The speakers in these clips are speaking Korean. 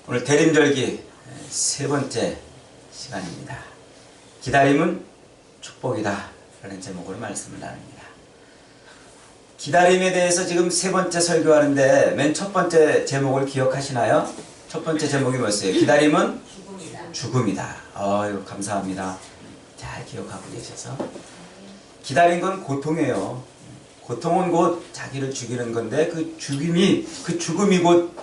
오늘 대림절기 세 번째 시간입니다. 기다림은 축복이다 라는 제목으로 말씀을 나눕니다. 기다림에 대해서 지금 세 번째 설교하는데 맨 첫 번째 제목을 기억하시나요? 첫 번째 제목이 뭐였어요? 기다림은 죽음이다. 아유, 감사합니다. 잘 기억하고 계셔서. 기다린 건 고통이에요. 고통은 곧 자기를 죽이는 건데 그 죽음이 곧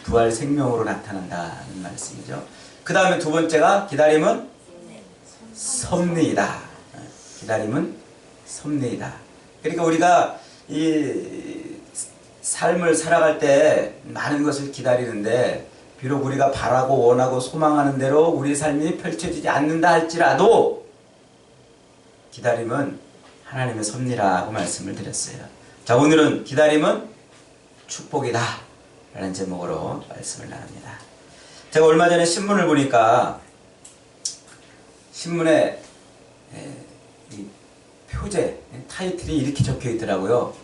부활 생명으로 나타난다는 말씀이죠. 그 다음에 두 번째가 기다림은 섭리이다. 기다림은 섭리이다. 그러니까 우리가 이 삶을 살아갈 때 많은 것을 기다리는데 비록 우리가 바라고 원하고 소망하는 대로 우리 삶이 펼쳐지지 않는다 할지라도 기다림은 하나님의 섭리라고 말씀을 드렸어요. 자, 오늘은 기다림은 축복이다 라는 제목으로 말씀을 나눕니다. 제가 얼마 전에 신문을 보니까 신문에 이 표제 타이틀이 이렇게 적혀 있더라고요.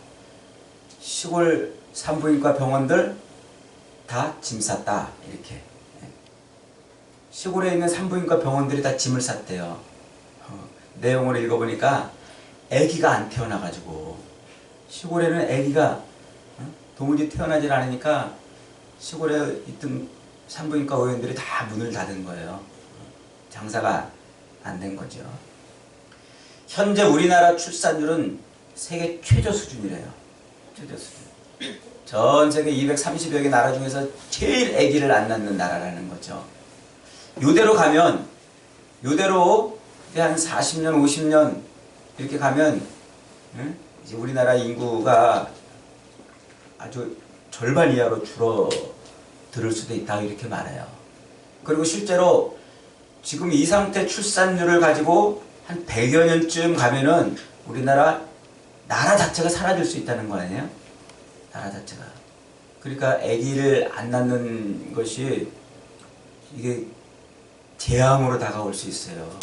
시골 산부인과 병원들 다 짐 쌌다. 이렇게. 시골에 있는 산부인과 병원들이 다 짐을 쌌대요. 내용을 읽어보니까 아기가 안 태어나가지고 시골에는 아기가 도무지 태어나질 않으니까 시골에 있던 산부인과 의원들이 다 문을 닫은 거예요. 장사가 안 된 거죠. 현재 우리나라 출산율은 세계 최저 수준이래요. 최저 수준. 전 세계 230여 개 나라 중에서 제일 아기를 안 낳는 나라라는 거죠. 요대로 가면, 요대로 한 40년, 50년 이렇게 가면 이제 우리나라 인구가 아주 절반 이하로 줄어들 수도 있다 이렇게 말해요. 그리고 실제로 지금 이 상태 출산율을 가지고 한 100여 년쯤 가면은 우리나라 나라 자체가 사라질 수 있다는 거 아니에요? 나라 자체가. 그러니까 아기를 안 낳는 것이 이게 재앙으로 다가올 수 있어요.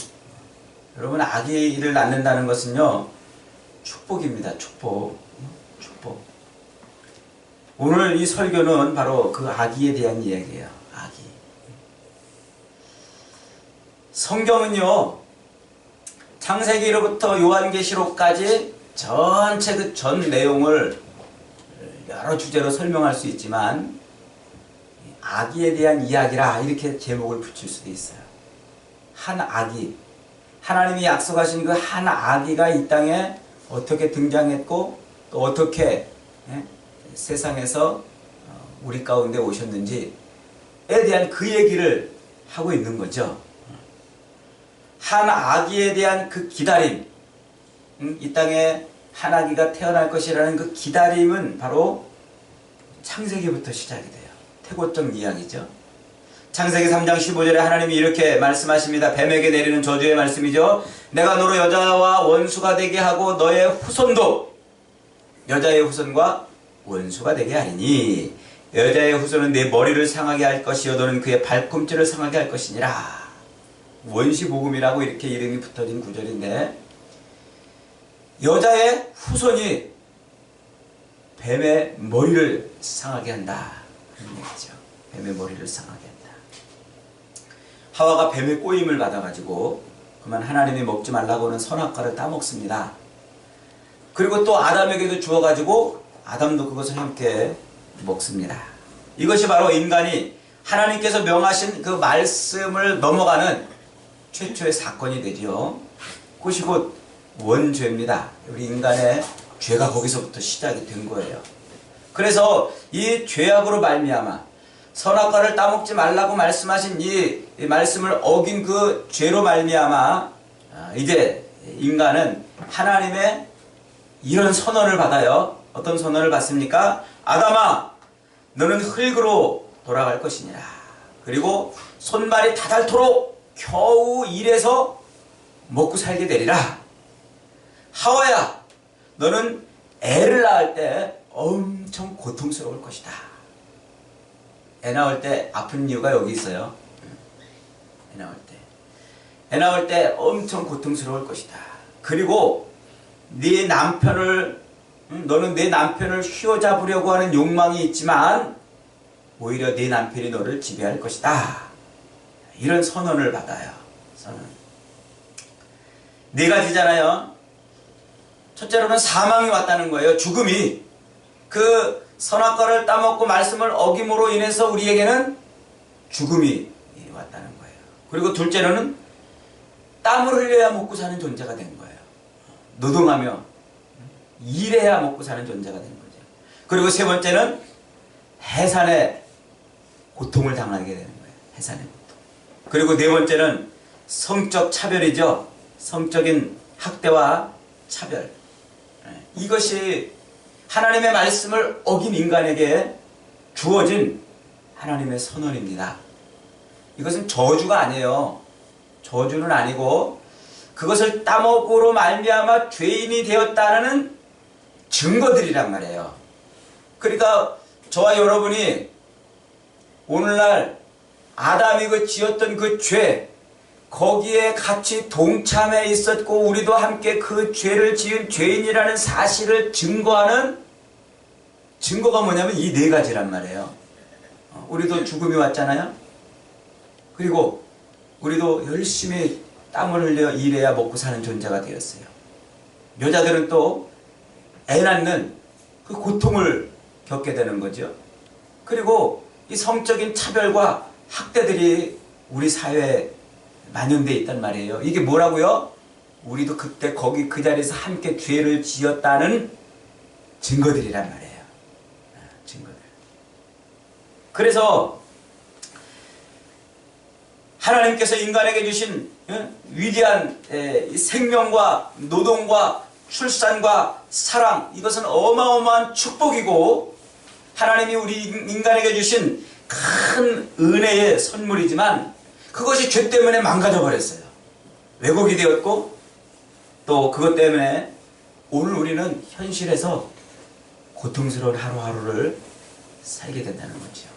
여러분, 아기를 낳는다는 것은요 축복입니다. 축복. 축복. 오늘 이 설교는 바로 그 아기에 대한 이야기예요. 아기. 성경은요 창세기로부터 요한계시록까지 전체 그 전 내용을 여러 주제로 설명할 수 있지만 아기에 대한 이야기라 이렇게 제목을 붙일 수도 있어요. 한 아기. 하나님이 약속하신 그 한 아기가 이 땅에 어떻게 등장했고 또 어떻게 세상에서 우리 가운데 오셨는지에 대한 그 얘기를 하고 있는 거죠. 한 아기에 대한 그 기다림, 이 땅에 한 아기가 태어날 것이라는 그 기다림은 바로 창세기부터 시작이 돼요. 태고적 이야기죠. 창세기 3장 15절에 하나님이 이렇게 말씀하십니다. 뱀에게 내리는 저주의 말씀이죠. 내가 너로 여자와 원수가 되게 하고 너의 후손도 여자의 후손과 원수가 되게 하리니 여자의 후손은 내 머리를 상하게 할 것이요 너는 그의 발꿈치를 상하게 할 것이니라. 원시복음이라고 이렇게 이름이 붙어진 구절인데 여자의 후손이 뱀의 머리를 상하게 한다 그런 얘기죠. 뱀의 머리를 상하게 한다. 하와가 뱀의 꼬임을 받아가지고 그만 하나님이 먹지 말라고 하는 선악과를 따먹습니다. 그리고 또 아담에게도 주어가지고 아담도 그것을 함께 먹습니다. 이것이 바로 인간이 하나님께서 명하신 그 말씀을 넘어가는 최초의 사건이 되죠. 그것이 곧 원죄입니다. 우리 인간의 죄가 거기서부터 시작이 된 거예요. 그래서 이 죄악으로 말미암아 선악과를 따먹지 말라고 말씀하신 이 말씀을 어긴 그 죄로 말미암아 이제 인간은 하나님의 이런 선언을 받아요. 어떤 선언을 받습니까? 아담아, 너는 흙으로 돌아갈 것이니라. 그리고 손발이 다닳도록 겨우 일해서 먹고 살게 되리라. 하와야, 너는 애를 낳을 때 엄청 고통스러울 것이다. 애 낳을 때 아픈 이유가 여기 있어요. 애 낳을 때 엄청 고통스러울 것이다. 그리고 네 남편을 너는 내 남편을 휘어잡으려고 하는 욕망이 있지만 오히려 네 남편이 너를 지배할 것이다. 이런 선언을 받아요. 선언. 네 가지잖아요. 첫째로는 사망이 왔다는 거예요. 죽음이. 그 선악과를 따먹고 말씀을 어김으로 인해서 우리에게는 죽음이 왔다는 거예요. 그리고 둘째로는 땀을 흘려야 먹고 사는 존재가 된 거예요. 노동하며 일해야 먹고 사는 존재가 된 거죠. 그리고 세 번째는 해산의 고통을 당하게 되는 거예요. 해산의 고통. 그리고 네 번째는 성적 차별이죠. 성적인 학대와 차별. 이것이 하나님의 말씀을 어긴 인간에게 주어진 하나님의 선언입니다. 이것은 저주가 아니에요. 저주는 아니고 그것을 따먹으로 말미암아 죄인이 되었다는 증거들이란 말이에요. 그러니까 저와 여러분이 오늘날 아담이 그 지었던 그 죄, 거기에 같이 동참해 있었고 우리도 함께 그 죄를 지은 죄인이라는 사실을 증거하는 증거가 뭐냐면 이 네 가지란 말이에요. 우리도 죽음이 왔잖아요. 그리고 우리도 열심히 땀을 흘려 일해야 먹고 사는 존재가 되었어요. 여자들은 또 애 낳는 그 고통을 겪게 되는 거죠. 그리고 이 성적인 차별과 학대들이 우리 사회에 만연되어 있단 말이에요. 이게 뭐라고요? 우리도 그때 거기 그 자리에서 함께 죄를 지었다는 증거들이란 말이에요. 증거들. 그래서 하나님께서 인간에게 주신 위대한 생명과 노동과 출산과 사랑, 이것은 어마어마한 축복이고 하나님이 우리 인간에게 주신 큰 은혜의 선물이지만 그것이 죄 때문에 망가져 버렸어요. 왜곡이 되었고 또 그것 때문에 오늘 우리는 현실에서 고통스러운 하루하루를 살게 된다는 거죠.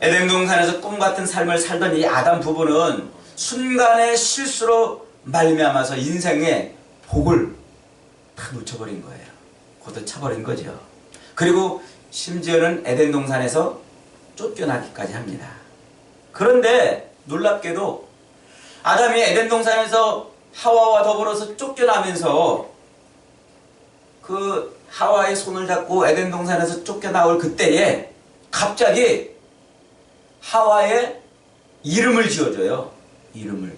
에덴 동산에서 꿈같은 삶을 살던 이 아담 부부는 순간의 실수로 말미암아서 인생의 복을 다 놓쳐버린 거예요. 걷어차버린 거죠. 그리고 심지어는 에덴 동산에서 쫓겨나기까지 합니다. 그런데 놀랍게도 아담이 에덴 동산에서 하와와 더불어서 쫓겨나면서 그 하와의 손을 잡고 에덴 동산에서 쫓겨나올 그때에 갑자기 하와의 이름을 지어줘요. 이름을.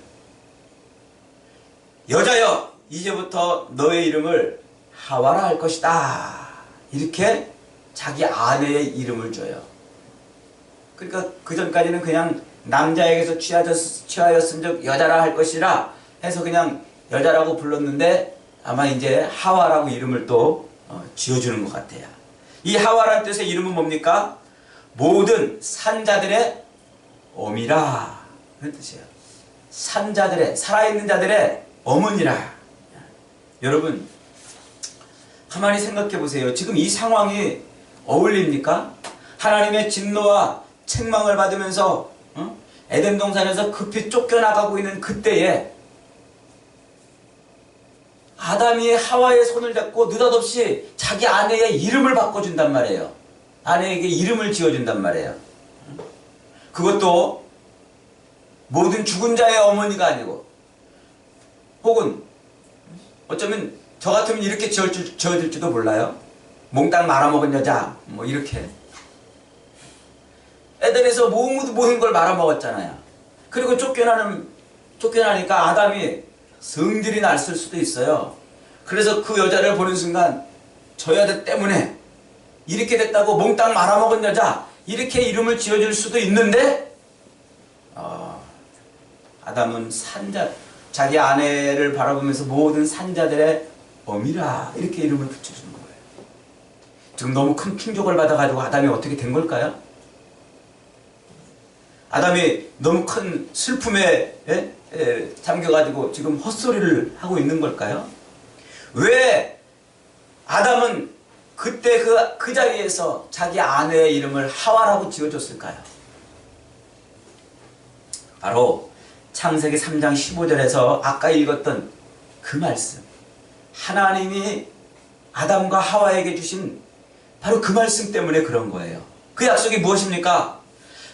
여자여, 이제부터 너의 이름을 하와라 할 것이다. 이렇게 자기 아내의 이름을 줘요. 그러니까 그 전까지는 그냥 남자에게서 취하였은 즉 여자라 할 것이라 해서 그냥 여자라고 불렀는데 아마 이제 하와라고 이름을 또 지어주는 것 같아요. 이 하와라는 뜻의 이름은 뭡니까? 모든 산자들의 어미라 그런 뜻이에요. 산자들의, 살아있는 자들의 어머니라. 여러분 가만히 생각해 보세요. 지금 이 상황이 어울립니까? 하나님의 진노와 책망을 받으면서 에덴 동산에서 급히 쫓겨나가고 있는 그때에 아담이 하와의 손을 잡고 느닷없이 자기 아내의 이름을 바꿔준단 말이에요. 아내에게 이름을 지어준단 말이에요. 그것도 모든 죽은 자의 어머니가 아니고 혹은 어쩌면 저 같으면 이렇게 지어질지도 몰라요. 몽땅 말아먹은 여자 뭐 이렇게. 에덴에서 모든 걸 말아먹었잖아요. 그리고 쫓겨나니까 아담이 성질이 났을 수도 있어요. 그래서 그 여자를 보는 순간 저 여자 때문에 이렇게 됐다고 몽땅 말아먹은 여자 이렇게 이름을 지어줄 수도 있는데 아담은 산자, 자기 아내를 바라보면서 모든 산자들의 어미라 이렇게 이름을 붙여주는 거예요. 지금 너무 큰 충격을 받아가지고 아담이 어떻게 된 걸까요? 아담이 너무 큰 슬픔에 잠겨가지고 지금 헛소리를 하고 있는 걸까요? 왜 아담은 그때 그 자리에서 자기 아내의 이름을 하와라고 지어줬을까요? 바로 창세기 3장 15절에서 아까 읽었던 그 말씀, 하나님이 아담과 하와에게 주신 바로 그 말씀 때문에 그런 거예요. 그 약속이 무엇입니까?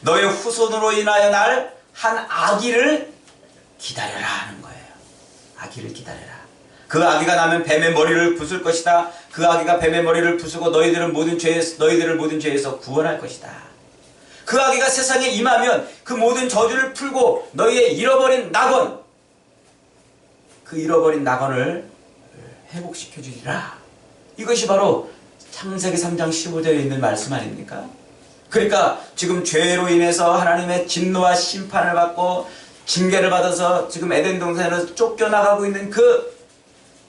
너의 후손으로 인하여 날 한 아기를 기다려라 하는 거예요. 아기를 기다려라. 그 아기가 나면 뱀의 머리를 부술 것이다. 그 아기가 뱀의 머리를 부수고 너희들을 모든 죄에서 구원할 것이다. 그 아기가 세상에 임하면 그 모든 저주를 풀고 너희의 잃어버린 낙원, 그 잃어버린 낙원을 회복시켜 주리라. 이것이 바로 창세기 3장 15절에 있는 말씀 아닙니까? 그러니까 지금 죄로 인해서 하나님의 진노와 심판을 받고 징계를 받아서 지금 에덴 동산에서 쫓겨나가고 있는 그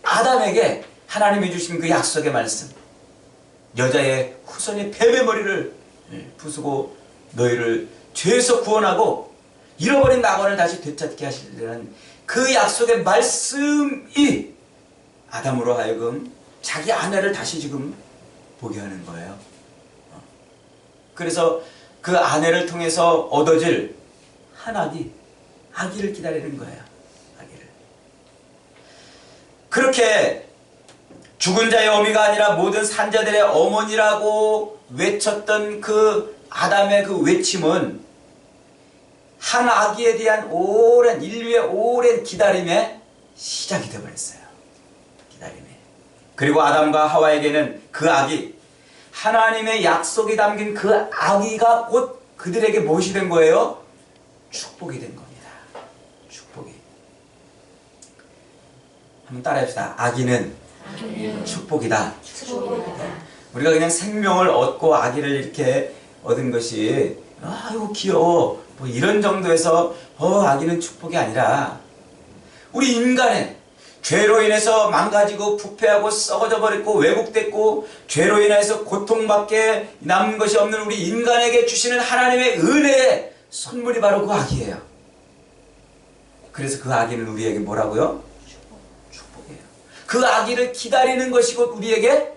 아담에게 하나님이 주신 그 약속의 말씀, 여자의 후손이 뱀의 머리를 부수고 너희를 죄에서 구원하고 잃어버린 낙원을 다시 되찾게 하시려는 그 약속의 말씀이 아담으로 하여금 자기 아내를 다시 지금 보게 하는 거예요. 그래서 그 아내를 통해서 얻어질 한 아기를 기다리는 거예요. 아기를. 그렇게 죽은 자의 어미가 아니라 모든 산자들의 어머니라고 외쳤던 그 아담의 그 외침은 한 아기에 대한 인류의 오랜 기다림의 시작이 되어버렸어요. 기다림이. 그리고 아담과 하와에게는 그 아기, 하나님의 약속이 담긴 그 아기가 곧 그들에게 무엇이 된 거예요? 축복이 된 겁니다. 축복이. 한번 따라합시다. 아기는 축복이다. 우리가 그냥 생명을 얻고 아기를 이렇게 얻은 것이 아이고 귀여워 뭐 이런 정도에서 아기는 축복이 아니라 우리 인간의 죄로 인해서 망가지고 부패하고 썩어져 버렸고 왜곡됐고 죄로 인해서 고통밖에 남은 것이 없는 우리 인간에게 주시는 하나님의 은혜의 선물이 바로 그 아기예요. 그래서 그 아기는 우리에게 뭐라고요? 축복이에요. 그 아기를 기다리는 것이 곧 우리에게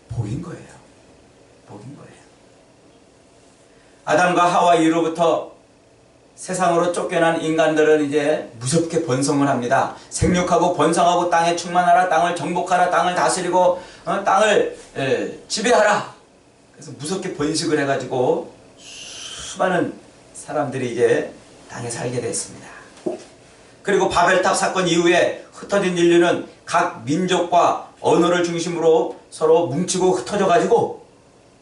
복인 거예요. 복인 거예요. 아담과 하와 이후로부터 세상으로 쫓겨난 인간들은 이제 무섭게 번성을 합니다. 생육하고 번성하고 땅에 충만하라, 땅을 정복하라, 땅을 다스리고 땅을 지배하라. 그래서 무섭게 번식을 해가지고 수많은 사람들이 이제 땅에 살게 됐습니다. 그리고 바벨탑 사건 이후에 흩어진 인류는 각 민족과 언어를 중심으로 서로 뭉치고 흩어져가지고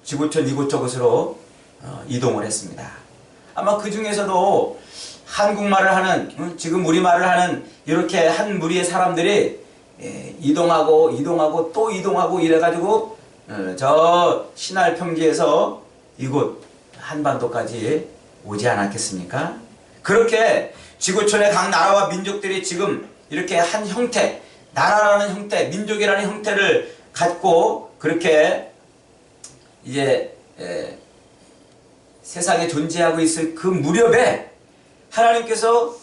지구촌 이곳저곳으로 이동을 했습니다. 아마 그 중에서도 한국말을 하는, 지금 우리말을 하는 이렇게 한 무리의 사람들이 이동하고 또 이동하고 이래가지고 저 신할 평지에서 이곳 한반도까지 오지 않았겠습니까? 그렇게 지구촌의 각 나라와 민족들이 지금 이렇게 한 형태, 나라라는 형태, 민족이라는 형태를 갖고 그렇게 이제 세상에 존재하고 있을 그 무렵에 하나님께서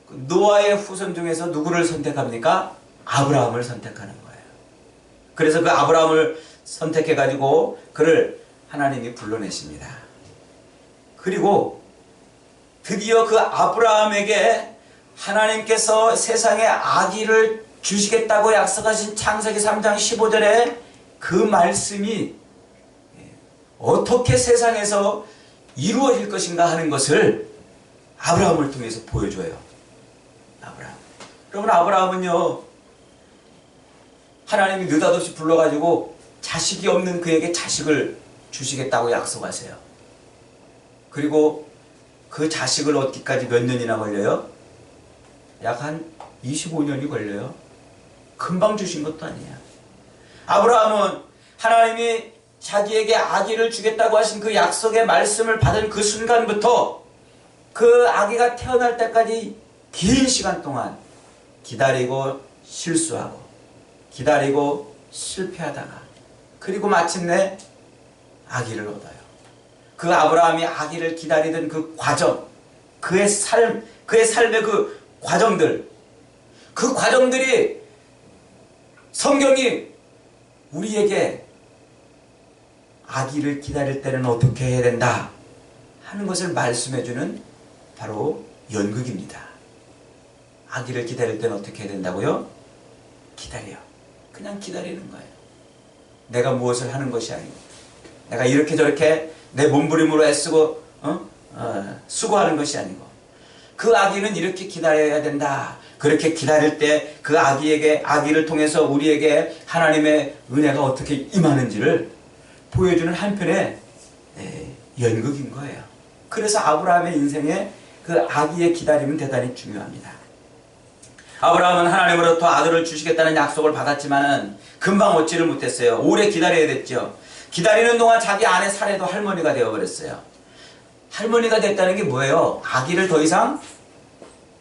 노아의 후손 중에서 누구를 선택합니까? 아브라함을 선택하는 거예요. 그래서 그 아브라함을 선택해가지고 그를 하나님이 불러내십니다. 그리고 드디어 그 아브라함에게 하나님께서 세상에 아기를 주시겠다고 약속하신 창세기 3장 15절에 그 말씀이 어떻게 세상에서 이루어질 것인가 하는 것을 아브라함을 통해서 보여줘요. 아브라함. 여러분, 아브라함은요, 하나님이 느닷없이 불러가지고 자식이 없는 그에게 자식을 주시겠다고 약속하세요. 그리고 그 자식을 얻기까지 몇 년이나 걸려요? 약 한 25년이 걸려요. 금방 주신 것도 아니에요. 아브라함은 하나님이 자기에게 아기를 주겠다고 하신 그 약속의 말씀을 받은 그 순간부터 그 아기가 태어날 때까지 긴 시간 동안 기다리고 실수하고 기다리고 실패하다가 그리고 마침내 아기를 얻어요. 그 아브라함이 아기를 기다리던 그 과정, 그의 삶의 그 그 과정들이 성경이 우리에게 아기를 기다릴 때는 어떻게 해야 된다 하는 것을 말씀해주는 바로 연극입니다. 아기를 기다릴 때는 어떻게 해야 된다고요? 기다려. 그냥 기다리는 거예요. 내가 무엇을 하는 것이 아니고 내가 이렇게 저렇게 내 몸부림으로 애쓰고 수고하는 것이 아니고 그 아기는 이렇게 기다려야 된다. 그렇게 기다릴 때 그 아기를 통해서 우리에게 하나님의 은혜가 어떻게 임하는지를 보여주는 한편의 연극인 거예요. 그래서 아브라함의 인생에 그 아기의 기다림은 대단히 중요합니다. 아브라함은 하나님으로부터 아들을 주시겠다는 약속을 받았지만은 금방 얻지를 못했어요. 오래 기다려야 됐죠. 기다리는 동안 자기 아내 사례도 할머니가 되어버렸어요. 할머니가 됐다는 게 뭐예요? 아기를 더 이상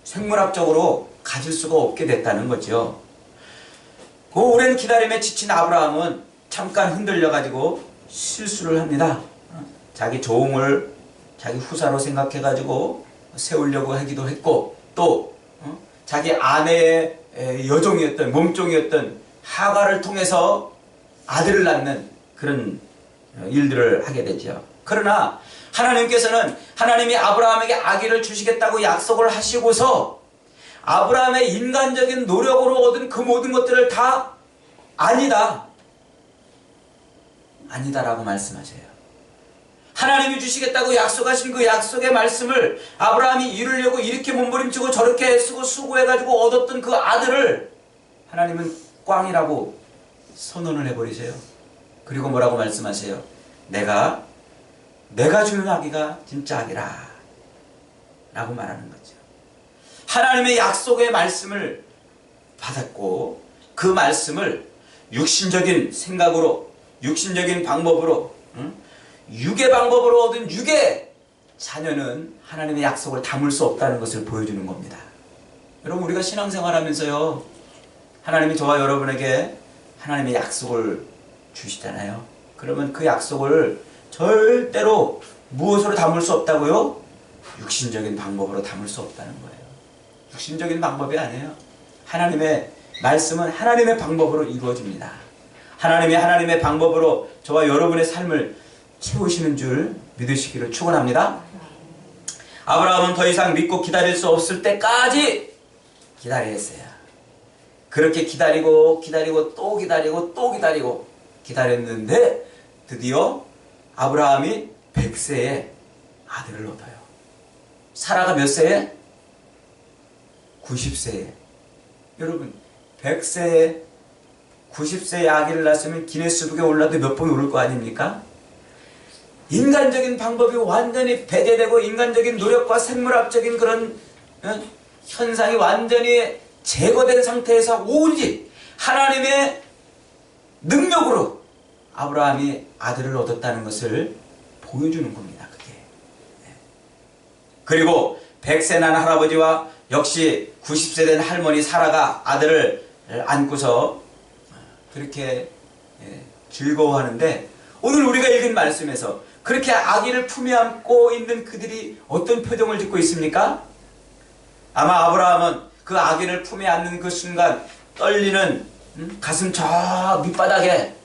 생물학적으로 가질 수가 없게 됐다는 거죠. 그 오랜 기다림에 지친 아브라함은 잠깐 흔들려가지고 실수를 합니다. 자기 조응을 자기 후사로 생각해가지고 세우려고 하기도 했고, 또 자기 아내의 여종이었던, 몸종이었던 하가를 통해서 아들을 낳는 그런 일들을 하게 되죠. 그러나 하나님께서는 하나님이 아브라함에게 아기를 주시겠다고 약속을 하시고서 아브라함의 인간적인 노력으로 얻은 그 모든 것들을 다 아니다라고 말씀하세요. 하나님이 주시겠다고 약속하신 그 약속의 말씀을 아브라함이 이루려고 이렇게 몸부림치고 저렇게 애쓰고 수고해가지고 얻었던 그 아들을 하나님은 꽝이라고 선언을 해버리세요. 그리고 뭐라고 말씀하세요? 내가 주는 아기가 진짜 아기라 라고 말하는 거죠. 하나님의 약속의 말씀을 받았고 그 말씀을 육신적인 생각으로, 육신적인 방법으로, 육의 방법으로 얻은 육의 자녀는 하나님의 약속을 담을 수 없다는 것을 보여주는 겁니다. 여러분, 우리가 신앙생활하면서요, 하나님이 저와 여러분에게 하나님의 약속을 주시잖아요. 그러면 그 약속을 절대로 무엇으로 담을 수 없다고요? 육신적인 방법으로 담을 수 없다는 거예요. 육신적인 방법이 아니에요. 하나님의 말씀은 하나님의 방법으로 이루어집니다. 하나님의 방법으로 저와 여러분의 삶을 채우시는 줄 믿으시기를 축원합니다. 아브라함은 더 이상 믿고 기다릴 수 없을 때까지 기다렸어요. 그렇게 기다리고 또 기다렸는데 드디어 아브라함이 100세에 아들을 얻어요. 사라가 몇 세에? 90세에. 여러분, 100세에 90세에 아기를 낳았으면 기네스북에 올라도 몇 번 오를 거 아닙니까? 인간적인 방법이 완전히 배제되고 인간적인 노력과 생물학적인 그런 현상이 완전히 제거된 상태에서 오직 하나님의 능력으로 아브라함이 아들을 얻었다는 것을 보여주는 겁니다. 그게. 그리고 100세 난 할아버지와 역시 90세 된 할머니 사라가 아들을 안고서 그렇게 즐거워하는데, 오늘 우리가 읽은 말씀에서 그렇게 아기를 품에 안고 있는 그들이 어떤 표정을 짓고 있습니까? 아마 아브라함은 그 아기를 품에 안는 그 순간 떨리는 가슴 저 밑바닥에,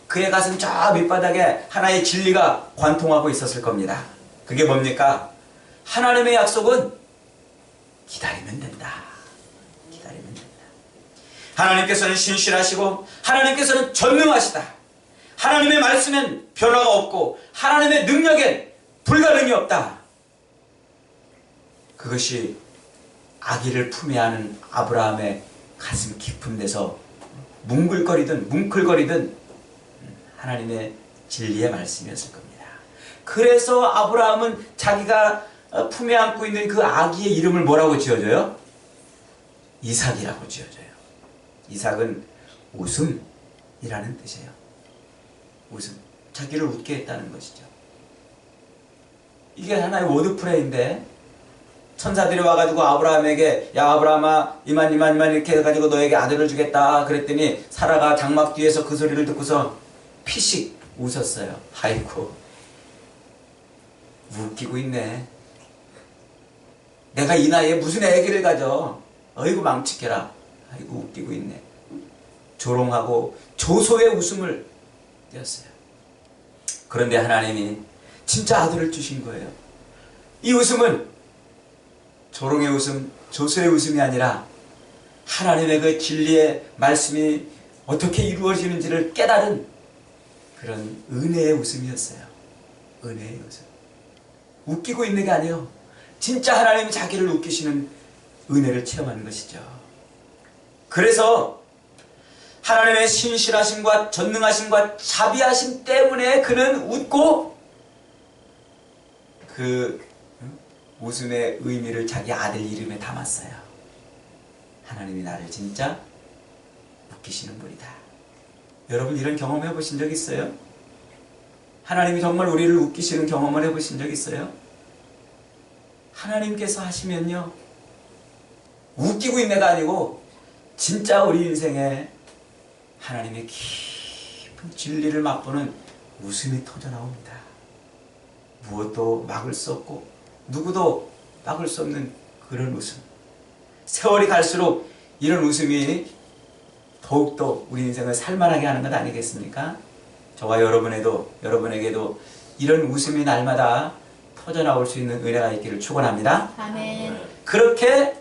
그의 가슴 저 밑바닥에 하나의 진리가 관통하고 있었을 겁니다. 그게 뭡니까? 하나님의 약속은 기다리면 된다. 기다리면 된다. 하나님께서는 신실하시고 하나님께서는 전능하시다. 하나님의 말씀엔 변화가 없고 하나님의 능력엔 불가능이 없다. 그것이 아기를 품에 안은 아브라함의 가슴 깊은 데서 뭉클거리든 하나님의 진리의 말씀이었을 겁니다. 그래서 아브라함은 자기가 품에 안고 있는 그 아기의 이름을 뭐라고 지어줘요? 이삭이라고 지어줘요. 이삭은 웃음이라는 뜻이에요. 웃음. 자기를 웃게 했다는 것이죠. 이게 하나의 워드플레이인데, 천사들이 와가지고 아브라함에게 야 아브라함아 이만 이렇게 해가지고 너에게 아들을 주겠다 그랬더니 사라가 장막 뒤에서 그 소리를 듣고서 피식 웃었어요. 아이고 웃기고 있네. 내가 이 나이에 무슨 애기를 가져. 어이구 망치게라. 아이고 웃기고 있네. 조롱하고 조소의 웃음을 띄었어요. 그런데 하나님이 진짜 아들을 주신 거예요. 이 웃음은 조롱의 웃음, 조소의 웃음이 아니라 하나님의 그 진리의 말씀이 어떻게 이루어지는지를 깨달은 그런 은혜의 웃음이었어요. 은혜의 웃음. 웃기고 있는 게 아니에요. 진짜 하나님이 자기를 웃기시는 은혜를 체험하는 것이죠. 그래서 하나님의 신실하심과 전능하심과 자비하심 때문에 그는 웃고 그 웃음의 의미를 자기 아들 이름에 담았어요. 하나님이 나를 진짜 웃기시는 분이다. 여러분 이런 경험 해보신 적 있어요? 하나님이 정말 우리를 웃기시는 경험을 해보신 적 있어요? 하나님께서 하시면요, 웃기고 있는 애가 아니고 진짜 우리 인생에 하나님의 깊은 진리를 맛보는 웃음이 터져나옵니다. 무엇도 막을 수 없고 누구도 막을 수 없는 그런 웃음. 세월이 갈수록 이런 웃음이 더욱더 우리 인생을 살만하게 하는 것 아니겠습니까? 저와 여러분에게도 이런 웃음이 날마다 터져나올 수 있는 은혜가 있기를 축원합니다. 아멘. 그렇게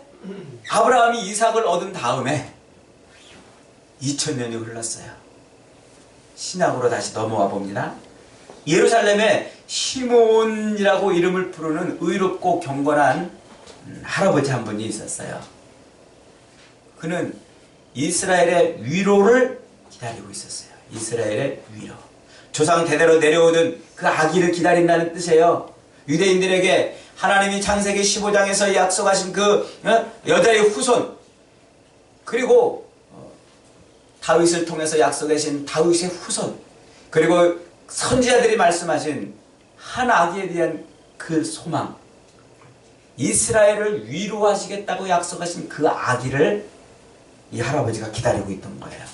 아브라함이 이삭을 얻은 다음에 2000년이 흘렀어요. 신약으로 다시 넘어와 봅니다. 예루살렘에 시므온이라고 이름을 부르는 의롭고 경건한 할아버지 한 분이 있었어요. 그는 이스라엘의 위로를 기다리고 있었어요. 이스라엘의 위로. 조상 대대로 내려오던 그 아기를 기다린다는 뜻이에요. 유대인들에게 하나님이 창세기 15장에서 약속하신 그 여자의 후손, 그리고 다윗을 통해서 약속하신 다윗의 후손, 그리고 선지자들이 말씀하신 한 아기에 대한 그 소망, 이스라엘을 위로하시겠다고 약속하신 그 아기를 이 할아버지가 기다리고 있던 거예요.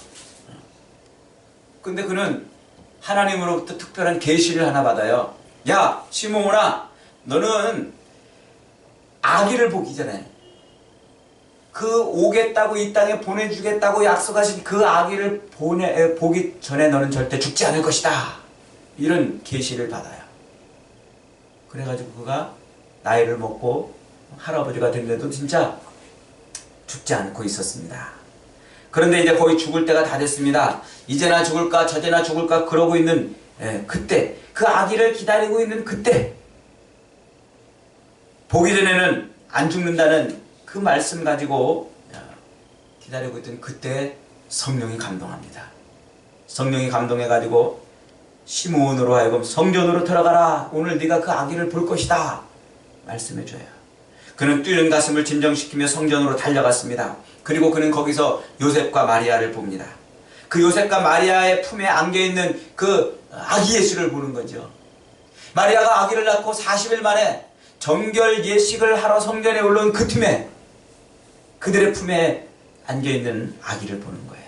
근데 그는 하나님으로부터 특별한 계시를 하나 받아요. 야, 시므온아, 너는 아기를 보기 전에, 그 오겠다고 이 땅에 보내주겠다고 약속하신 그 아기를 보기 전에 너는 절대 죽지 않을 것이다. 이런 계시를 받아요. 그래가지고 그가 나이를 먹고 할아버지가 됐는데도 진짜 죽지 않고 있었습니다. 그런데 이제 거의 죽을 때가 다 됐습니다. 이제나 죽을까 저제나 죽을까 그러고 있는 그때, 그 아기를 기다리고 있는 그때, 보기 전에는 안 죽는다는 그 말씀 가지고 기다리고 있던 그때 성령이 감동합니다. 성령이 감동해가지고 시므온으로 하여금 성전으로 들어가라. 오늘 네가 그 아기를 볼 것이다. 말씀해줘요. 그는 뛰는 가슴을 진정시키며 성전으로 달려갔습니다. 그리고 그는 거기서 요셉과 마리아를 봅니다. 그 요셉과 마리아의 품에 안겨있는 그 아기 예수를 보는 거죠. 마리아가 아기를 낳고 40일 만에 정결 예식을 하러 성전에 올라온 그 틈에 그들의 품에 안겨있는 아기를 보는 거예요.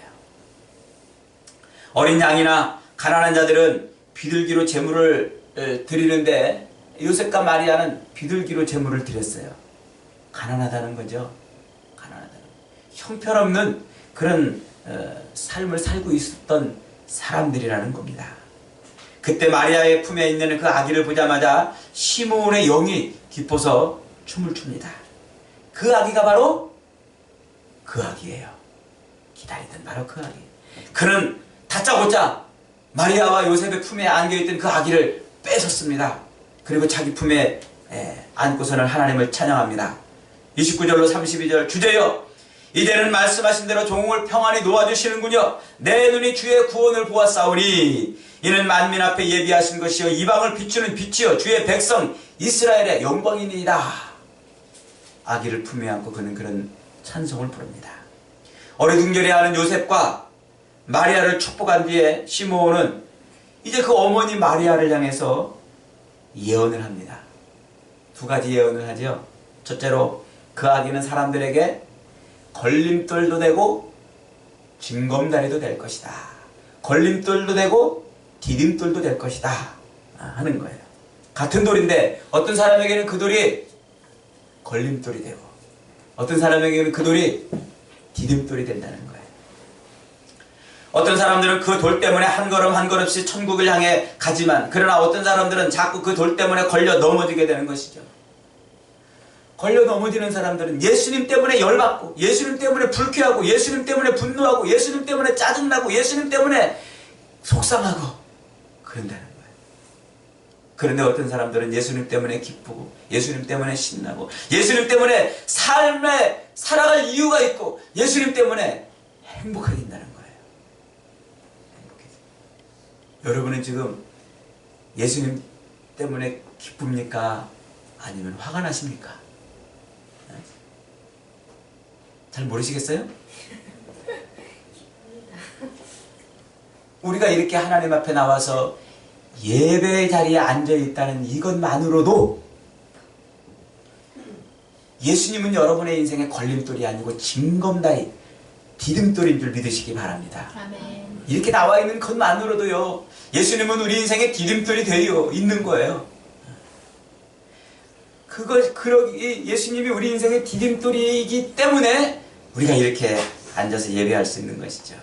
어린 양이나 가난한 자들은 비둘기로 제물을 드리는데 요셉과 마리아는 비둘기로 제물을 드렸어요. 가난하다는 거죠. 가난하다는, 형편없는 그런 삶을 살고 있었던 사람들이라는 겁니다. 그때 마리아의 품에 있는 그 아기를 보자마자 시므온의 영이 깊어서 춤을 춥니다. 그 아기가 바로 그 아기예요. 기다리던 바로 그 아기. 그는 다짜고짜 마리아와 요셉의 품에 안겨있던 그 아기를 뺏었습니다. 그리고 자기 품에 안고서는 하나님을 찬양합니다. 29절로 32절, 주제여 이제는 말씀하신 대로 종을 평안히 놓아주시는군요. 내 눈이 주의 구원을 보았사오니 이는 만민 앞에 예비하신 것이요 이방을 비추는 빛이요 주의 백성 이스라엘의 영광이니이다. 아기를 품에 안고 그는 그런 찬송을 부릅니다. 어리둥절해하는 요셉과 마리아를 축복한 뒤에 시므온은 이제 그 어머니 마리아를 향해서 예언을 합니다. 두 가지 예언을 하죠. 첫째로 그 아기는 사람들에게 걸림돌도 되고 징검다리도 될 것이다. 걸림돌도 되고 디딤돌도 될 것이다 하는 거예요. 같은 돌인데 어떤 사람에게는 그 돌이 걸림돌이 되고 어떤 사람에게는 그 돌이 디딤돌이 된다는 거예요. 어떤 사람들은 그 돌 때문에 한 걸음 한 걸음씩 천국을 향해 가지만, 그러나 어떤 사람들은 자꾸 그 돌 때문에 걸려 넘어지게 되는 것이죠. 걸려 넘어지는 사람들은 예수님 때문에 열받고, 예수님 때문에 불쾌하고, 예수님 때문에 분노하고, 예수님 때문에 짜증나고, 예수님 때문에 속상하고 그런다는 거예요. 그런데 어떤 사람들은 예수님 때문에 기쁘고 예수님 때문에 신나고 예수님 때문에 삶에 살아갈 이유가 있고 예수님 때문에 행복해진다는 거예요. 여러분은 지금 예수님 때문에 기쁩니까? 아니면 화가 나십니까? 잘 모르시겠어요? 우리가 이렇게 하나님 앞에 나와서 예배의 자리에 앉아있다는 이것만으로도 예수님은 여러분의 인생의 걸림돌이 아니고 징검다리, 디딤돌인 줄 믿으시기 바랍니다. 아멘. 이렇게 나와 있는 것만으로도요, 예수님은 우리 인생의 디딤돌이 되어 있는 거예요. 예수님이 우리 인생의 디딤돌이기 때문에 우리가 이렇게 앉아서 예배할 수 있는 것이죠.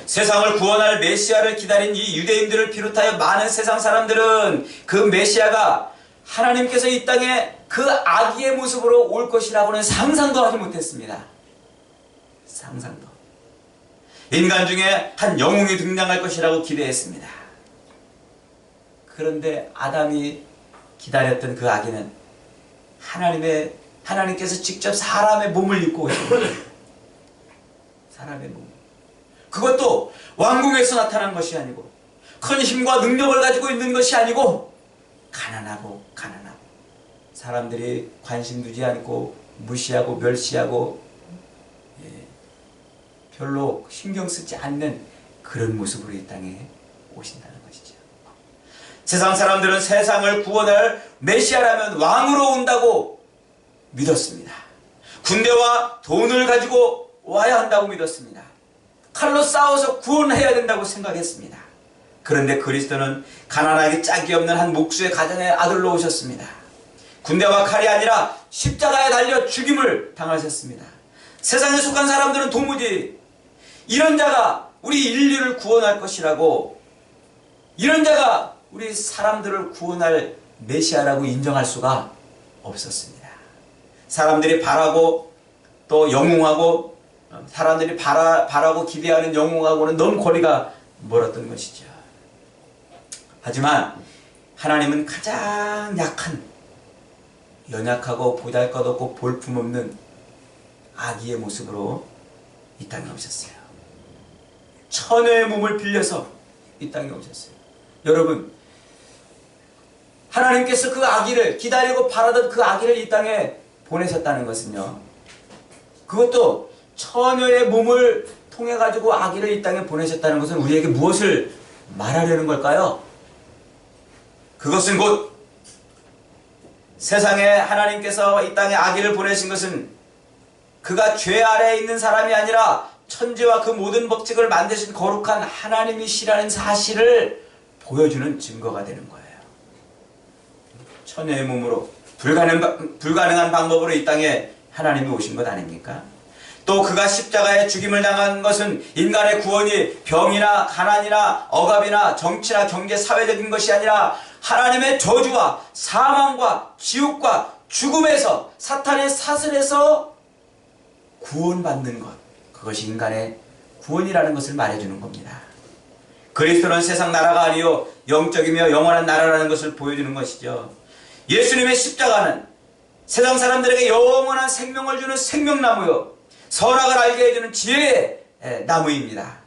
세상을 구원할 메시아를 기다린 이 유대인들을 비롯하여 많은 세상 사람들은 그 메시아가 하나님께서 이 땅에 그 아기의 모습으로 올 것이라고는 상상도 하지 못했습니다. 상상도. 인간 중에 한 영웅이 등장할 것이라고 기대했습니다. 그런데 아담이 기다렸던 그 아기는 하나님께서 직접 사람의 몸을 입고 오신 거예요. 사람의 몸. 그것도 왕궁에서 나타난 것이 아니고 큰 힘과 능력을 가지고 있는 것이 아니고 가난하고 사람들이 관심 두지 않고 무시하고 멸시하고 별로 신경 쓰지 않는 그런 모습으로 이 땅에 오신다는 것이죠. 세상 사람들은 세상을 구원할 메시아라면 왕으로 온다고 믿었습니다. 군대와 돈을 가지고 와야 한다고 믿었습니다. 칼로 싸워서 구원해야 된다고 생각했습니다. 그런데 그리스도는 가난하게 짝이 없는 한 목수의 가정의 아들로 오셨습니다. 군대와 칼이 아니라 십자가에 달려 죽임을 당하셨습니다. 세상에 속한 사람들은 도무지 이런 자가 우리 인류를 구원할 것이라고, 이런 자가 우리 사람들을 구원할 메시아라고 인정할 수가 없었습니다. 사람들이 바라고 또 영웅하고 사람들이 바라고 기대하는 영웅하고는 너무 거리가 멀었던 것이죠. 하지만 하나님은 가장 약한, 연약하고 보잘것없고 볼품없는 아기의 모습으로 이 땅에 오셨어요. 처녀의 몸을 빌려서 이 땅에 오셨어요. 여러분, 하나님께서 그 아기를 기다리고 바라던 그 아기를 이 땅에 보내셨다는 것은요, 그것도 처녀의 몸을 통해 가지고 아기를 이 땅에 보내셨다는 것은 우리에게 무엇을 말하려는 걸까요? 그것은 곧 세상에 하나님께서 이 땅에 아기를 보내신 것은 그가 죄 아래에 있는 사람이 아니라 천지와 그 모든 법칙을 만드신 거룩한 하나님이시라는 사실을 보여주는 증거가 되는 거예요. 처녀의 몸으로 불가능한 방법으로 이 땅에 하나님이 오신 것 아닙니까? 또 그가 십자가에 죽임을 당한 것은 인간의 구원이 병이나 가난이나 억압이나 정치나 경제, 사회적인 것이 아니라 하나님의 저주와 사망과 지옥과 죽음에서, 사탄의 사슬에서 구원받는 것, 그것이 인간의 구원이라는 것을 말해주는 겁니다. 그리스도는 세상 나라가 아니요 영적이며 영원한 나라라는 것을 보여주는 것이죠. 예수님의 십자가는 세상 사람들에게 영원한 생명을 주는 생명나무요, 선악을 알게 해주는 지혜의 나무입니다.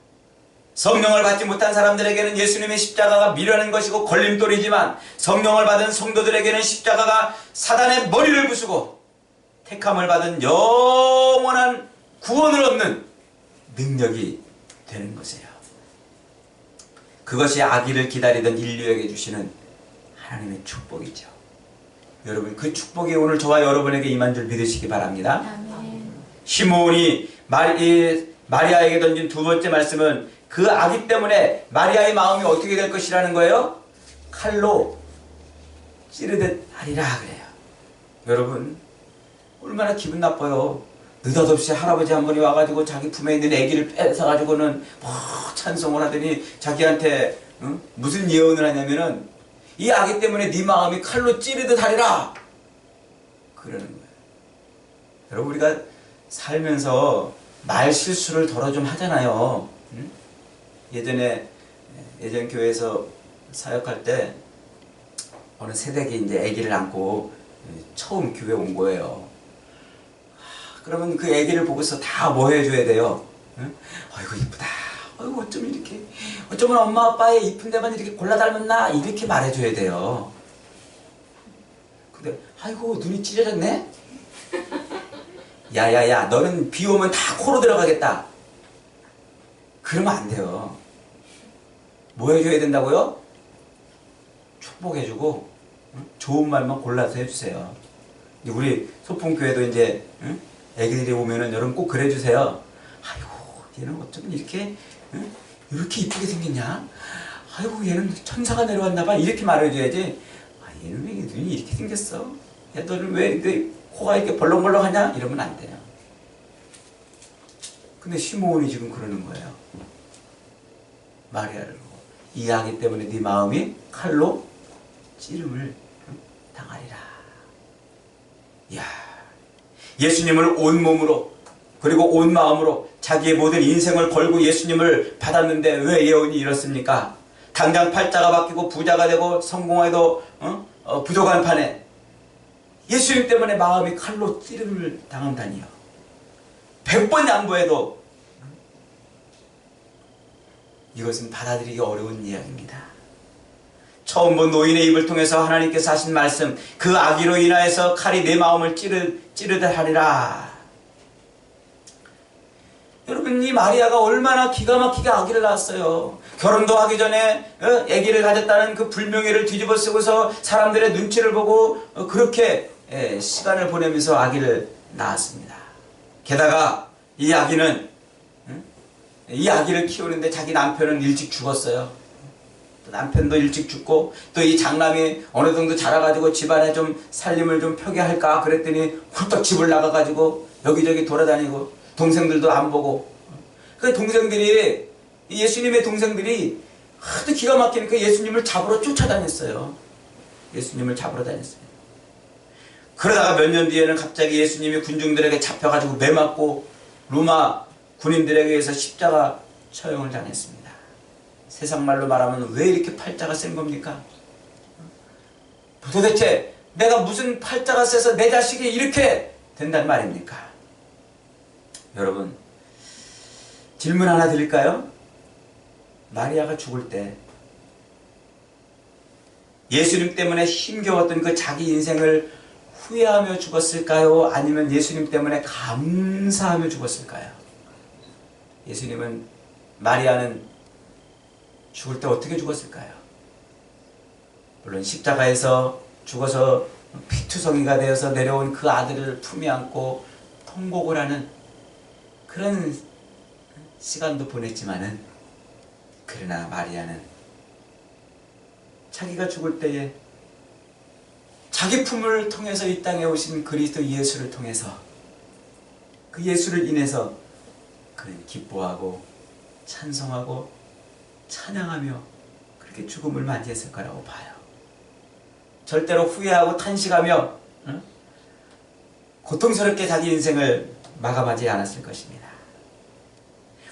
성령을 받지 못한 사람들에게는 예수님의 십자가가 미련한 것이고 걸림돌이지만, 성령을 받은 성도들에게는 십자가가 사단의 머리를 부수고 택함을 받은 영원한 구원을 얻는 능력이 되는 것이에요. 그것이 아기를 기다리던 인류에게 주시는 하나님의 축복이죠. 여러분, 그 축복이 오늘 저와 여러분에게 임한 줄 믿으시기 바랍니다. 아멘. 시므온이 마리아에게 던진 두 번째 말씀은 그 아기 때문에 마리아의 마음이 어떻게 될 것이라는 거예요? 칼로 찌르듯 하리라 그래요. 여러분, 얼마나 기분 나빠요. 느닷없이 할아버지 한 분이 와가지고 자기 품에 있는 아기를 뺏어가지고는 찬송을 하더니 자기한테 무슨 예언을 하냐면은 이 아기 때문에 네 마음이 칼로 찌르듯 하리라 그러는 거예요. 여러분, 우리가 살면서 말 실수를 덜어 좀 하잖아요. 예전 교회에서 사역할 때 어느 새댁이 이제 아기를 안고 처음 교회 온 거예요. 그러면 그 아기를 보고서 다 뭐 해줘야 돼요? 응? 아이고 이쁘다. 아이고 어쩜 이렇게, 어쩌면 엄마 아빠의 이쁜 데만 이렇게 골라 닮았나, 이렇게 말해줘야 돼요. 근데 아이고 눈이 찢어졌네. 야야야, 너는 비 오면 다 코로 들어가겠다. 그러면 안 돼요. 뭐 해줘야 된다고요? 축복해주고 좋은 말만 골라서 해주세요. 우리 소풍교회도 이제 애기들이 오면은 여러분 꼭 그래주세요. 아이고 얘는 어쩌면 이렇게 이렇게 이쁘게 생겼냐? 아이고 얘는 천사가 내려왔나봐. 이렇게 말해줘야지. 아 얘는 왜 눈이 이렇게 생겼어? 야 너는 왜 코가 이렇게 벌렁벌렁하냐? 이러면 안 돼요. 근데 시므온이 지금 그러는 거예요. 마리아를 보고 이 아기 때문에 네 마음이 칼로 찌름을 당하리라. 이야, 예수님을 온 몸으로 그리고 온 마음으로 자기의 모든 인생을 걸고 예수님을 받았는데 왜 예언이 이렇습니까? 당장 팔자가 바뀌고 부자가 되고 성공해도 부족한 판에 예수님 때문에 마음이 칼로 찌름을 당한다니요. 100번 양보해도 이것은 받아들이기 어려운 이야기입니다. 처음 본 노인의 입을 통해서 하나님께서 하신 말씀, 그 아기로 인하여서 칼이 내 마음을 찌르듯 하리라. 여러분, 이 마리아가 얼마나 기가 막히게 아기를 낳았어요. 결혼도 하기 전에 아기를 가졌다는 그 불명예를 뒤집어 쓰고서 사람들의 눈치를 보고 그렇게 시간을 보내면서 아기를 낳았습니다. 게다가 이 아기는 이 아기를 키우는데 자기 남편은 일찍 죽었어요. 또 남편도 일찍 죽고 또 이 장남이 어느 정도 자라가지고 집안에 좀 살림을 좀 펴게 할까 그랬더니 훌떡 집을 나가가지고 여기저기 돌아다니고 동생들도 안 보고 그 동생들이 예수님의 동생들이 하도 기가 막히니까 예수님을 잡으러 쫓아다녔어요. 예수님을 잡으러 다녔어요. 그러다가 몇 년 뒤에는 갑자기 예수님이 군중들에게 잡혀가지고 매맞고 로마 군인들에게 의해서 십자가 처형을 당했습니다. 세상 말로 말하면 왜 이렇게 팔자가 센 겁니까? 도대체 내가 무슨 팔자가 세서 내 자식이 이렇게 된단 말입니까? 여러분, 질문 하나 드릴까요? 마리아가 죽을 때 예수님 때문에 힘겨웠던 그 자기 인생을 후회하며 죽었을까요? 아니면 예수님 때문에 감사하며 죽었을까요? 예수님은, 마리아는 죽을 때 어떻게 죽었을까요? 물론 십자가에서 죽어서 피투성이가 되어서 내려온 그 아들을 품에 안고 통곡을 하는 그런 시간도 보냈지만은, 그러나 마리아는 자기가 죽을 때에 자기 품을 통해서 이 땅에 오신 그리스도 예수를 통해서 그 예수를 인해서 그는 기뻐하고 찬송하고 찬양하며 그렇게 죽음을 맞이했을 거라고 봐요. 절대로 후회하고 탄식하며 고통스럽게 자기 인생을 마감하지 않았을 것입니다.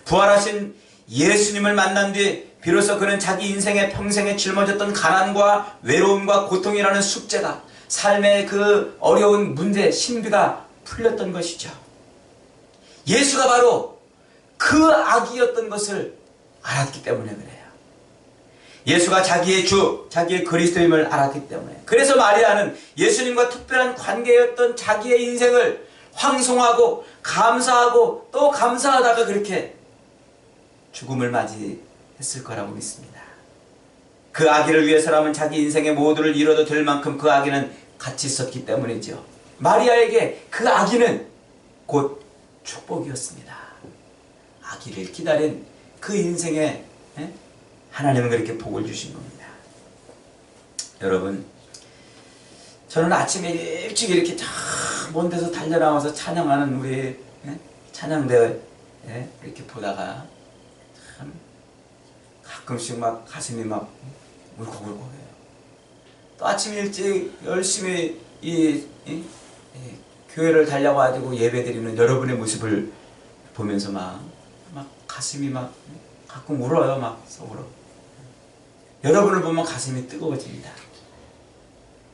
부활하신 예수님을 만난 뒤 비로소 그는 자기 인생의 평생에 짊어졌던 가난과 외로움과 고통이라는 숙제가, 삶의 그 어려운 문제, 신비가 풀렸던 것이죠. 예수가 바로 그 아기였던 것을 알았기 때문에 그래요. 예수가 자기의 주, 자기의 그리스도임을 알았기 때문에. 그래서 마리아는 예수님과 특별한 관계였던 자기의 인생을 황송하고 감사하고 또 감사하다가 그렇게 죽음을 맞이했을 거라고 믿습니다. 그 아기를 위해서라면 자기 인생의 모두를 잃어도 될 만큼 그 아기는 가치 있었기 때문이죠. 마리아에게 그 아기는 곧 축복이었습니다. 아기를 기다린 그 인생에 하나님은 그렇게 복을 주신 겁니다. 여러분, 저는 아침에 일찍 이렇게 먼 데서 달려나와서 찬양하는 우리 찬양대 이렇게 보다가 참 가끔씩 막 가슴이 막 울컥울컥해요. 또 아침 일찍 열심히 이 교회를 달려가지고 예배드리는 여러분의 모습을 보면서 막 가슴이 막 가끔 울어요. 막 속으로. 여러분을 보면 가슴이 뜨거워집니다.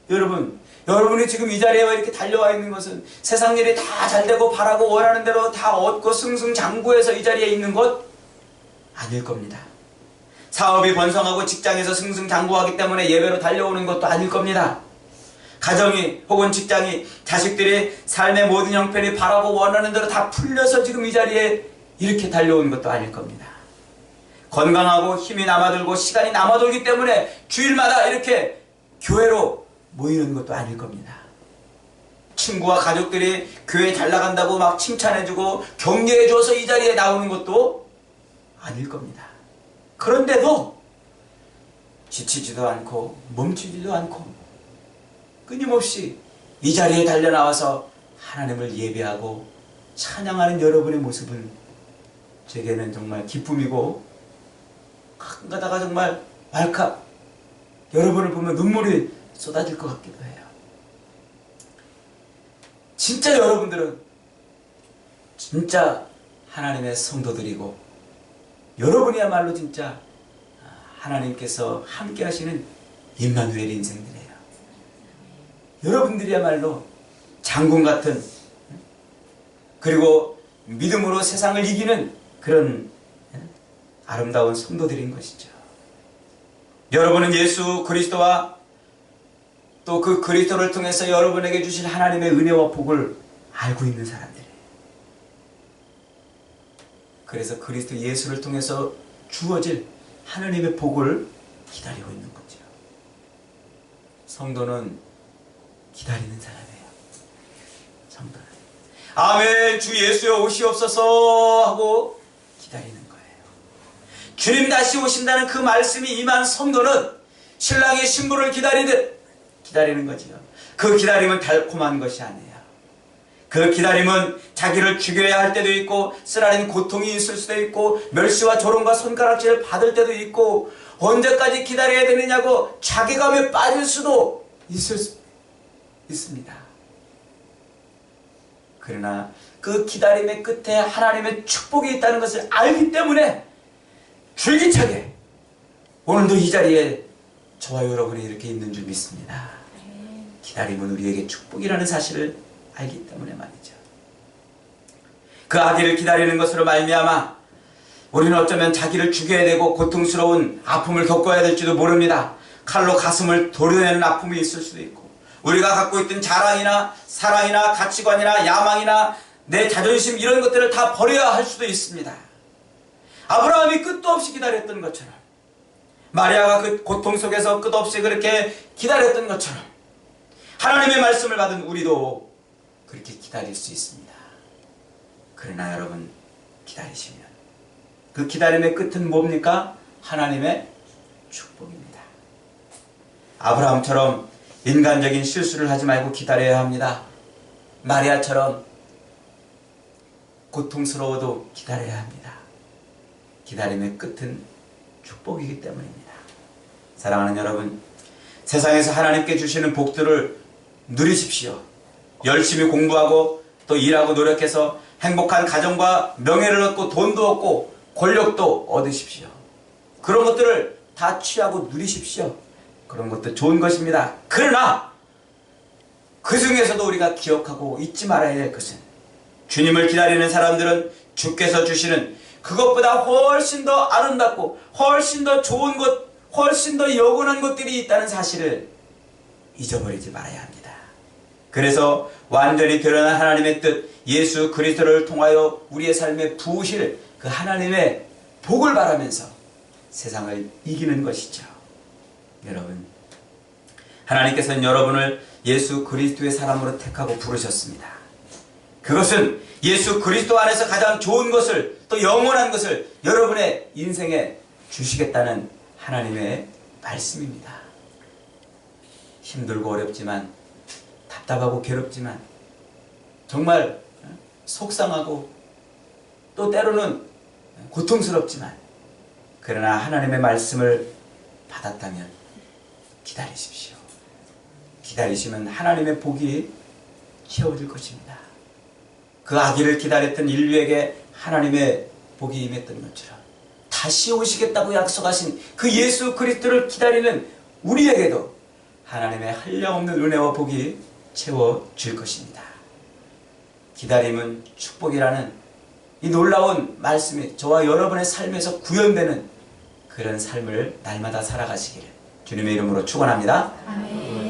여러분이 지금 이 자리에 이렇게 달려와 있는 것은 세상 일이 다 잘되고 바라고 원하는 대로 다 얻고 승승장구해서 이 자리에 있는 것 아닐 겁니다. 사업이 번성하고 직장에서 승승장구하기 때문에 예배로 달려오는 것도 아닐 겁니다. 가정이 혹은 직장이 자식들이 삶의 모든 형편이 바라고 원하는 대로 다 풀려서 지금 이 자리에 이렇게 달려오는 것도 아닐 겁니다. 건강하고 힘이 남아들고 시간이 남아돌기 때문에 주일마다 이렇게 교회로 모이는 것도 아닐 겁니다. 친구와 가족들이 교회 잘 나간다고 막 칭찬해주고 격려해줘서 이 자리에 나오는 것도 아닐 겁니다. 그런데도 지치지도 않고 멈추지도 않고 끊임없이 이 자리에 달려나와서 하나님을 예배하고 찬양하는 여러분의 모습은 제게는 정말 기쁨이고 가끔 가다가 정말 왈칵 여러분을 보면 눈물이 쏟아질 것 같기도 해요. 진짜 여러분들은 진짜 하나님의 성도들이고 여러분이야말로 진짜 하나님께서 함께 하시는 임마누엘 인생들이에요. 여러분들이야말로 장군 같은 그리고 믿음으로 세상을 이기는 그런 아름다운 성도들인 것이죠. 여러분은 예수 그리스도와 또 그 그리스도를 통해서 여러분에게 주실 하나님의 은혜와 복을 알고 있는 사람들이에요. 그래서 그리스도 예수를 통해서 주어질 하나님의 복을 기다리고 있는 거죠. 성도는 기다리는 사람이에요. 성도는 아멘 주 예수여 오시옵소서 하고 기다리는 거예요. 주님 다시 오신다는 그 말씀이 임한 성도는 신랑이 신부를 기다리듯 기다리는 거지요. 그 기다림은 달콤한 것이 아니에요. 그 기다림은 자기를 죽여야 할 때도 있고 쓰라린 고통이 있을 수도 있고 멸시와 조롱과 손가락질을 받을 때도 있고 언제까지 기다려야 되느냐고 자괴감에 빠질 수도 있습니다. 그러나 그 기다림의 끝에 하나님의 축복이 있다는 것을 알기 때문에 줄기차게 오늘도 이 자리에 저와 여러분이 이렇게 있는 줄 믿습니다. 기다림은 우리에게 축복이라는 사실을 알기 때문에 말이죠. 그 아기를 기다리는 것으로 말미암아 우리는 어쩌면 자기를 죽여야 되고 고통스러운 아픔을 겪어야 될지도 모릅니다. 칼로 가슴을 도려내는 아픔이 있을 수도 있고 우리가 갖고 있던 자랑이나 사랑이나 가치관이나 야망이나 내 자존심 이런 것들을 다 버려야 할 수도 있습니다. 아브라함이 끝도 없이 기다렸던 것처럼 마리아가 그 고통 속에서 끝없이 그렇게 기다렸던 것처럼 하나님의 말씀을 받은 우리도 그렇게 기다릴 수 있습니다. 그러나 여러분 기다리시면 그 기다림의 끝은 뭡니까? 하나님의 축복입니다. 아브라함처럼 인간적인 실수를 하지 말고 기다려야 합니다. 마리아처럼 고통스러워도 기다려야 합니다. 기다림의 끝은 축복이기 때문입니다. 사랑하는 여러분, 세상에서 하나님께 주시는 복들을 누리십시오. 열심히 공부하고 또 일하고 노력해서 행복한 가정과 명예를 얻고 돈도 얻고 권력도 얻으십시오. 그런 것들을 다 취하고 누리십시오. 그런 것도 좋은 것입니다. 그러나 그 중에서도 우리가 기억하고 잊지 말아야 될 것은 주님을 기다리는 사람들은 주께서 주시는 그것보다 훨씬 더 아름답고 훨씬 더 좋은 것, 훨씬 더 영원한 것들이 있다는 사실을 잊어버리지 말아야 합니다. 그래서 완전히 드러난 하나님의 뜻 예수 그리스도를 통하여 우리의 삶에 부으실 그 하나님의 복을 바라면서 세상을 이기는 것이죠. 여러분, 하나님께서는 여러분을 예수 그리스도의 사람으로 택하고 부르셨습니다. 그것은 예수 그리스도 안에서 가장 좋은 것을 또 영원한 것을 여러분의 인생에 주시겠다는 하나님의 말씀입니다. 힘들고 어렵지만 답답하고 괴롭지만 정말 속상하고 또 때로는 고통스럽지만 그러나 하나님의 말씀을 받았다면 기다리십시오. 기다리시면 하나님의 복이 채워질 것입니다. 그 아기를 기다렸던 인류에게 하나님의 복이 임했던 것처럼 다시 오시겠다고 약속하신 그 예수 그리스도를 기다리는 우리에게도 하나님의 한량없는 은혜와 복이 채워줄 것입니다. 기다림은 축복이라는 이 놀라운 말씀이 저와 여러분의 삶에서 구현되는 그런 삶을 날마다 살아가시기를 주님의 이름으로 축원합니다. 아멘.